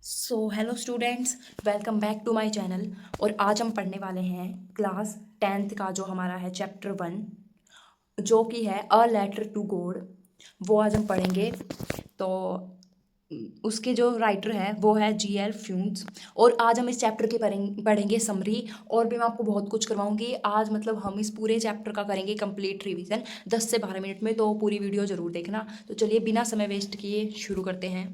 Hello students, welcome back to my channel. और आज हम पढ़ने वाले हैं क्लास 10th का जो हमारा है चैप्टर 1, जो कि है अ लेटर टू गॉड। वो आज हम पढ़ेंगे। तो उसके जो राइटर है वो है G.L. फ्यून्स। और आज हम इस चैप्टर के पढ़ेंगे समरी। और भी मैं आपको बहुत कुछ करवाऊंगी आज। मतलब हम इस पूरे चैप्टर का करेंगे कंप्लीट रिवीजन 10 से 12 मिनट में। तो पूरी वीडियो ज़रूर देखना। तो चलिए बिना समय वेस्ट किए शुरू करते हैं।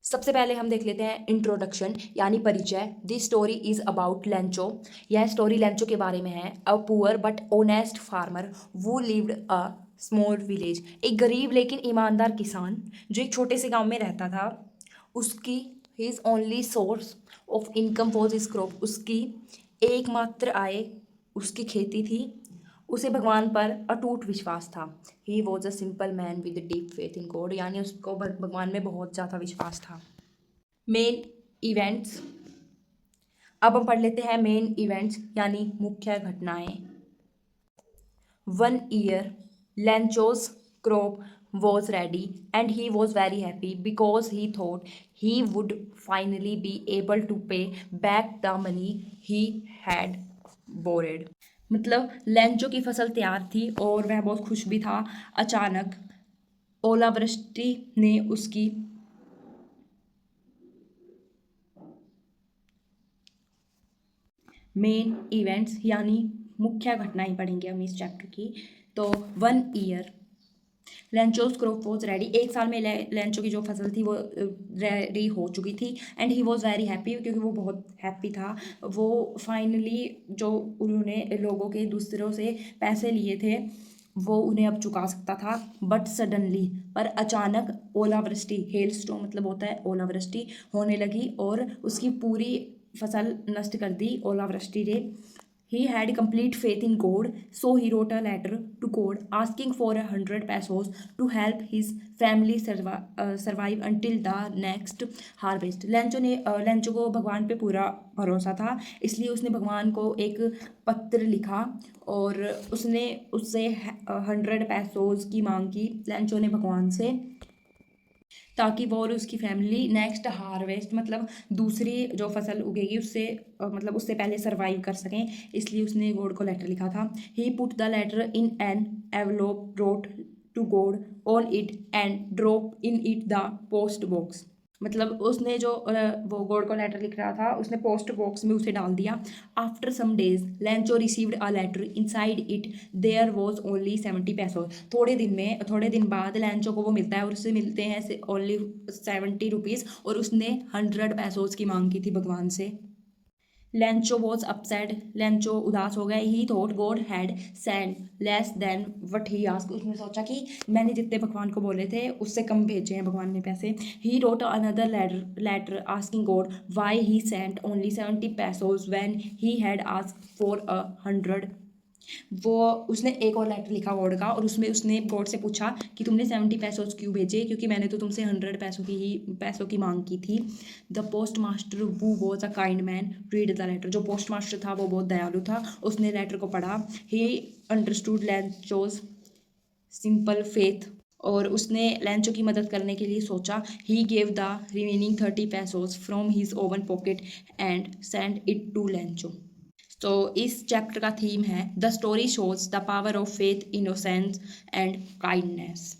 सबसे पहले हम देख लेते हैं इंट्रोडक्शन यानी परिचय। This story is about Lencho. यह स्टोरी लेंचो के बारे में है। A poor but honest farmer वो लिव्ड अ स्मॉल विलेज। एक गरीब लेकिन ईमानदार किसान जो एक छोटे से गांव में रहता था। उसकी his only source of income was his crop. उसकी एकमात्र आय उसकी खेती थी। उसे भगवान पर अटूट विश्वास था। He was a simple man with deep faith in God, यानी उसको भगवान में बहुत ज़्यादा विश्वास था। Main events. अब हम पढ़ लेते हैं मेन इवेंट्स यानी मुख्य घटनाएं। 1 year, Lancho's crop was ready and he was very happy because he thought he would finally be able to pay back the money he had borrowed। मतलब लेंचो की फसल तैयार थी और वह बहुत खुश भी था। अचानक ओलावृष्टि ने उसकी मेन इवेंट्स यानी मुख्य घटनाएं पढ़ेंगे हम इस चैप्टर की। तो 1 year, लेंचोस क्रॉप वॉज रेडी। एक साल में लेंचो की जो फसल थी वो रेडी हो चुकी थी। And he was very happy, क्योंकि वो बहुत हैप्पी था। वो फाइनली जो उन्होंने लोगों के दूसरों से पैसे लिए थे वो उन्हें अब चुका सकता था। बट सडनली, पर अचानक ओलावृष्टि, हेल स्टॉर्म मतलब होता है ओलावृष्टि, होने लगी और उसकी पूरी फसल नष्ट कर दी ओलावृष्टि ने। He had complete faith in God, so he wrote a letter to God asking for 100 pesos to help his family survive until the next harvest। Lencho को भगवान पे पूरा भरोसा था, इसलिए उसने भगवान को एक पत्र लिखा और उसने उससे 100 पैसोज की मांग की लेंचो ने भगवान से, ताकि वो और उसकी फैमिली नेक्स्ट हार्वेस्ट मतलब दूसरी जो फसल उगेगी उससे मतलब उससे पहले सर्वाइव कर सकें। इसलिए उसने गॉड को लेटर लिखा था। He put the letter in an envelope, wrote to God on it and drop in it the post box. मतलब उसने जो वो गॉड को लेटर लिख रहा था उसने पोस्ट बॉक्स में उसे डाल दिया। After some days Lencho received a letter inside it there was only 70 pesos. थोड़े दिन बाद लेंचो को वो मिलता है और उससे मिलते हैं ओनली 70 रुपीज़, और उसने 100 पैसोज की मांग की थी भगवान से। Lencho was upset. लेंचो उदास हो गए। ही thought God had send less than what he ask. उसने सोचा कि मैंने जितने भगवान को बोले थे उससे कम भेजे हैं भगवान ने पैसे। He wrote another letter asking God why he sent only 70 pesos when he had ask for 100। वो उसने एक और लेटर लिखा गॉड का और उसमें उसने गॉड से पूछा कि तुमने 70 पैसोज क्यों भेजे, क्योंकि मैंने तो तुमसे 100 पैसों की मांग की थी। द पोस्ट मास्टर वो was a kind man read the letter. जो पोस्ट मास्टर था वो बहुत दयालु था, उसने लेटर को पढ़ा। He understood Lencho's simple faith, और उसने लेंचो की मदद करने के लिए सोचा। He gave the remaining 30 pesos from his own pocket and send it to Lencho. तो इस चैप्टर का थीम है the story shows the power of faith, innocence and kindness.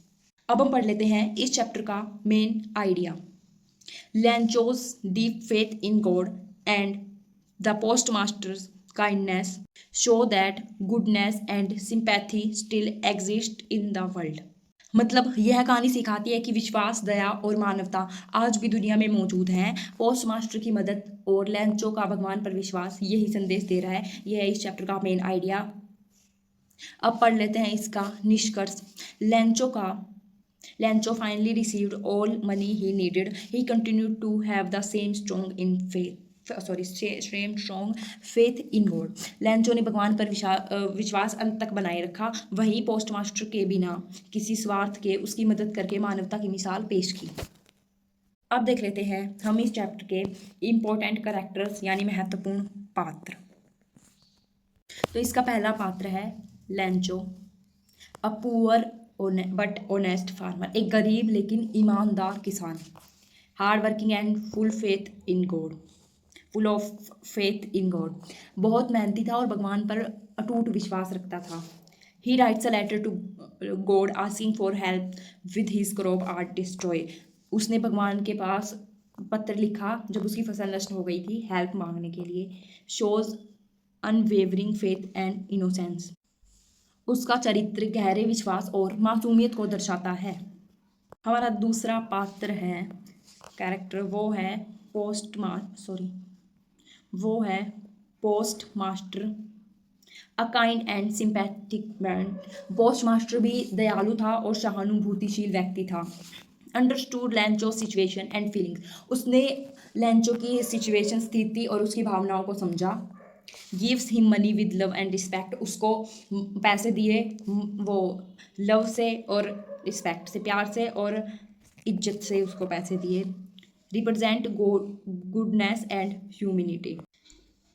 अब हम पढ़ लेते हैं इस चैप्टर का main idea. Lencho's deep faith in God and the post masters kindness show that goodness and sympathy still exist in the world. मतलब यह कहानी सिखाती है कि विश्वास, दया और मानवता आज भी दुनिया में मौजूद हैं। पोस्ट मास्टर की मदद और लेंचो का भगवान पर विश्वास यही संदेश दे रहा है। यह है इस चैप्टर का मेन आइडिया। अब पढ़ लेते हैं इसका निष्कर्ष। Lencho finally received all money he needed. He continued to have the same strong in faith same strong faith in God. Lencho ने भगवान पर विश्वास अंत तक बनाए रखा। वहीं पोस्ट मास्टर के बिना किसी स्वार्थ के उसकी मदद करके मानवता की मिसाल पेश की। अब देख लेते हैं हम इस चैप्टर के इम्पोर्टेंट कैरेक्टर्स यानी महत्वपूर्ण पात्र। तो इसका पहला पात्र है Lencho, a poor but honest farmer. एक गरीब लेकिन ईमानदार किसान। Hard working and full of faith in God, बहुत मेहनती था और भगवान पर अटूट विश्वास रखता था। He writes a letter to God asking for help with his crop are destroy, उसने भगवान के पास पत्र लिखा जब उसकी फसल नष्ट हो गई थी हेल्प मांगने के लिए। Shows unwavering faith and innocence, उसका चरित्र गहरे विश्वास और मासूमियत को दर्शाता है। हमारा दूसरा पात्र है कैरेक्टर, वो है post master, a kind and sympathetic man. Post master भी दयालु था और सहानुभूतिशील व्यक्ति था। अंडरस्टूड लैंचो सिचुएशन एंड फीलिंग्स, उसने लैंचो की सिचुएशन, स्थिति और उसकी भावनाओं को समझा। Gives him money with love and respect, उसको पैसे दिए वो लव से और रिस्पेक्ट से, प्यार से और इज्जत से उसको पैसे दिए। रिप्रेजेंट गुडनेस एंड ह्यूमिनिटी,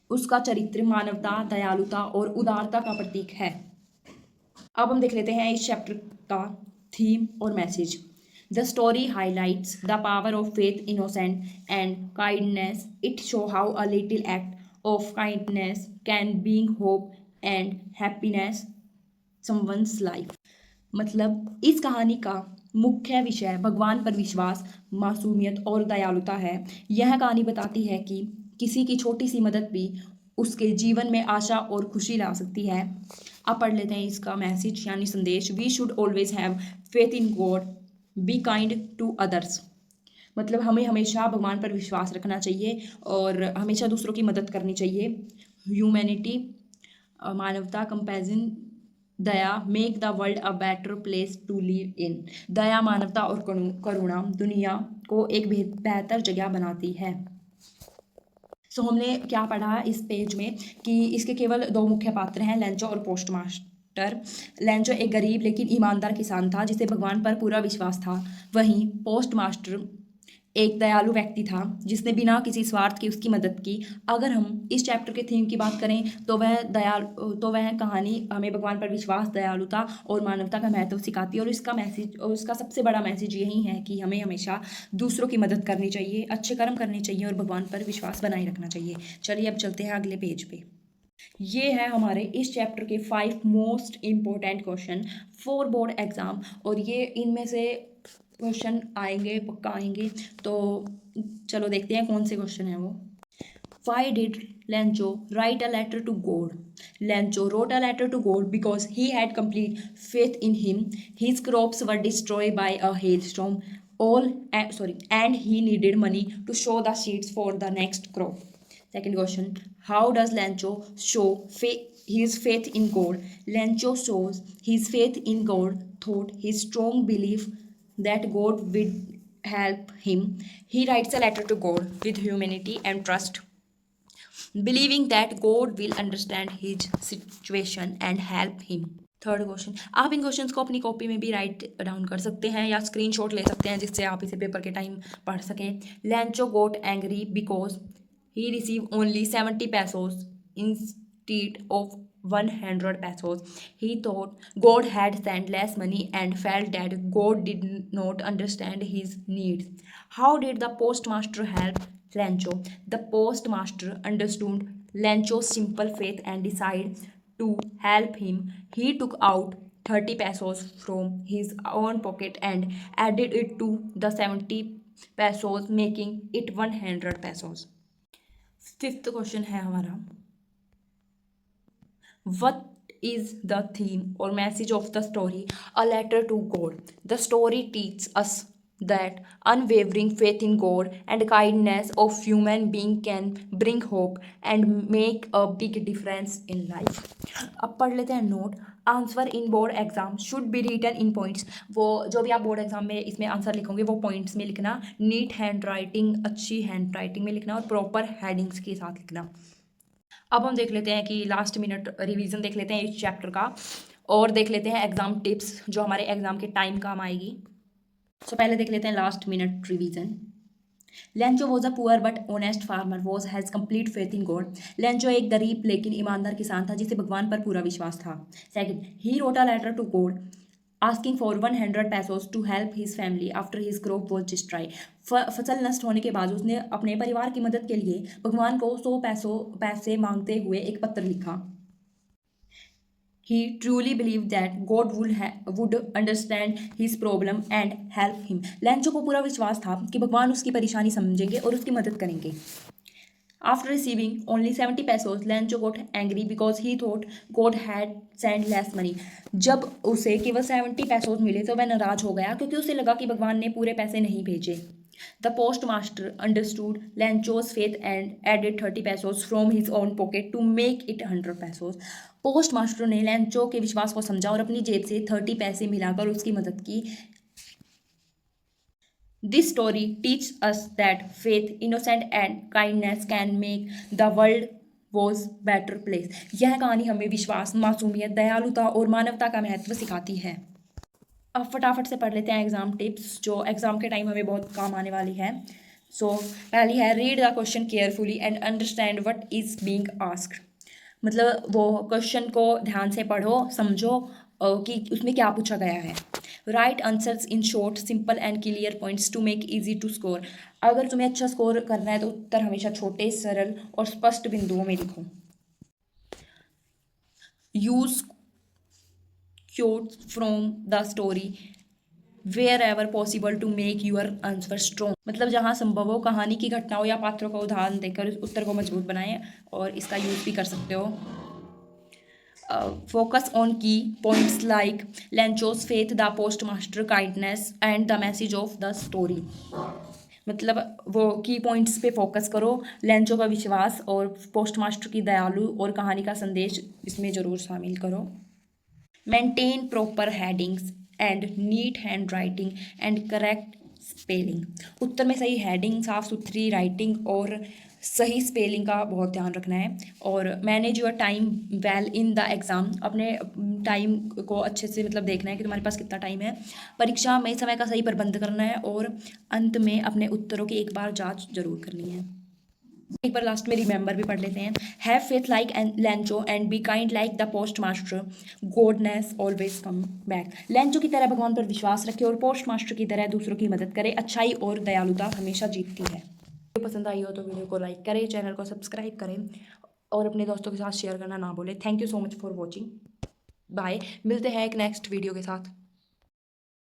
उसका चरित्र मानवता, दयालुता और उदारता का प्रतीक है। अब हम देख लेते हैं इस चैप्टर का थीम और message. The story highlights the power of faith, innocent and kindness. It show how a little act of kindness can bring hope and happiness someone's life. मतलब इस कहानी का मुख्य विषय भगवान पर विश्वास, मासूमियत और दयालुता है। यह कहानी बताती है कि किसी की छोटी सी मदद भी उसके जीवन में आशा और खुशी ला सकती है। अब पढ़ लेते हैं इसका मैसेज यानी संदेश। We should always have faith in God, be kind to others. मतलब हमें हमेशा भगवान पर विश्वास रखना चाहिए और हमेशा दूसरों की मदद करनी चाहिए। ह्यूमैनिटी, मानवता, कंपैशन, दया, make the world a better place to live in. दया, मानवता और करुणा दुनिया को एक बेहतर जगह बनाती है। सो हमने क्या पढ़ा इस पेज में कि इसके केवल दो मुख्य पात्र हैं, लैंचो और पोस्ट मास्टर। लैंचो एक गरीब लेकिन ईमानदार किसान था जिसे भगवान पर पूरा विश्वास था। वहीं पोस्ट मास्टर एक दयालु व्यक्ति था जिसने बिना किसी स्वार्थ की उसकी मदद की। अगर हम इस चैप्टर के थीम की बात करें तो वह कहानी हमें भगवान पर विश्वास, दयालुता और मानवता का महत्व सिखाती है। और उसका सबसे बड़ा मैसेज यही है कि हमें हमेशा दूसरों की मदद करनी चाहिए, अच्छे कर्म करने चाहिए और भगवान पर विश्वास बनाए रखना चाहिए। चलिए अब चलते हैं अगले पेज पे। ये है हमारे इस चैप्टर के 5 most important question for board exam, और ये इनमें से क्वेश्चन आएंगे, पक्का आएंगे। तो चलो देखते हैं कौन से क्वेश्चन है वो। Why did Lencho write a letter to God? Lencho wrote a letter to God because he had complete faith in him. His crops were destroyed by a hailstorm. And he needed money to sow the seeds for the next crop. Second question: how does Lencho show his faith in God? Lencho shows his faith in God through his strong belief that God would help him. He writes a letter to God with humility and trust, believing that God will understand his situation and help him. Third question, आप इन questions को अपनी copy में भी write down कर सकते हैं या screenshot ले सकते हैं जिससे आप इसे पेपर के टाइम पढ़ सकें। Lencho got angry because he receive only 70 pesos instead of 100 pesos. He thought God had sent less money and felt that God did not understand his needs. How did the postmaster help Lancho? The postmaster understood Lancho's simple faith and decided to help him. He took out 30 pesos from his own pocket and added it to the 70 pesos, making it 100 pesos. Fifth question है हमारा, What is the theme or message of the story? A letter to God. The story teaches us that unwavering faith in God and kindness of human being can bring hope and make a big difference in life. अब पढ़ लेते हैं note. Answer in board exam should be written in points. वो जो भी आप board exam में इसमें आंसर लिखोगे वो पॉइंट्स में लिखना। नीट हैंड राइटिंग, अच्छी हैंड राइटिंग में लिखना और प्रॉपर हेडिंग्स के साथ लिखना। अब हम देख लेते हैं कि लास्ट मिनट रिवीजन देख लेते हैं इस चैप्टर का और देख लेते हैं एग्जाम टिप्स जो हमारे एग्जाम के टाइम काम आएगी। सो पहले देख लेते हैं last minute revision. Lencho was a poor but honest farmer was has complete faith in God. Lencho एक गरीब लेकिन ईमानदार किसान था जिसे भगवान पर पूरा विश्वास था। Second, he wrote a letter to God asking for 100 pesos to help his family after his crop was destroy. फसल नष्ट होने के बाद उसने अपने परिवार की मदद के लिए भगवान को 100 पैसे मांगते हुए एक पत्र लिखा। He truly believed that God would understand his problem and help him. लैंचो को पूरा विश्वास था कि भगवान उसकी परेशानी समझेंगे और उसकी मदद करेंगे। After receiving only 70 pesos, Lancho got angry because he thought God had sent less money. जब उसे केवल 70 पैसों मिले तो वह नाराज हो गया क्योंकि उसे लगा कि भगवान ने पूरे पैसे नहीं भेजे। The postmaster understood Lancho's faith and added 30 pesos from his own pocket to make it 100 pesos. Post master ने लैंचो के विश्वास को समझा और अपनी जेब से 30 पैसे मिलाकर उसकी मदद की। This story teaches us that faith, innocence and kindness can make the world was better place. यह कहानी हमें विश्वास, मासूमियत, दयालुता और मानवता का महत्व सिखाती है। अब फटाफट से पढ़ लेते हैं एग्जाम टिप्स जो एग्जाम के टाइम हमें बहुत काम आने वाली है। पहली है read the question carefully and understand what is being asked. मतलब वो क्वेश्चन को ध्यान से पढ़ो, समझो कि उसमें क्या पूछा गया है। Write answers in short simple and clear points to make easy to score. अगर तुम्हें अच्छा स्कोर करना है तो उत्तर हमेशा छोटे, सरल और स्पष्ट बिंदुओं में लिखो। Use quotes from the story wherever possible to make your answer strong. मतलब जहाँ संभव हो कहानी की घटनाओं या पात्रों का उदाहरण देकर उस उत्तर को मजबूत बनाएं और इसका यूज भी कर सकते हो। Focus on key points like Lencho's faith, the post master kindness and the message of the story. मतलब वो की पॉइंट्स पे फोकस करो, लैंचो का विश्वास और पोस्ट मास्टर की दयालु और कहानी का संदेश इसमें ज़रूर शामिल करो। Maintain proper headings and neat handwriting and correct spelling. उत्तर में सही हेडिंग, साफ सुथरी राइटिंग और सही स्पेलिंग का बहुत ध्यान रखना है। और manage your time well in the exam. अपने टाइम को अच्छे से मतलब देखना है कि तुम्हारे पास कितना टाइम है। परीक्षा में समय का सही प्रबंध करना है और अंत में अपने उत्तरों की एक बार जांच जरूर करनी है। एक बार लास्ट में रिमेंबर भी पढ़ लेते हैं। Have faith like लैंचो and be kind like the post master, goodness always come back. लैंचो की तरह भगवान पर विश्वास रखें और पोस्ट मास्टर की तरह दूसरों की मदद करें। अच्छाई और दयालुता हमेशा जीतती है। वीडियो पसंद आई हो तो वीडियो को लाइक करें, चैनल को सब्सक्राइब करें और अपने दोस्तों के साथ शेयर करना ना भूलें। Thank you so much for watching. Bye. मिलते हैं एक नेक्स्ट वीडियो के साथ।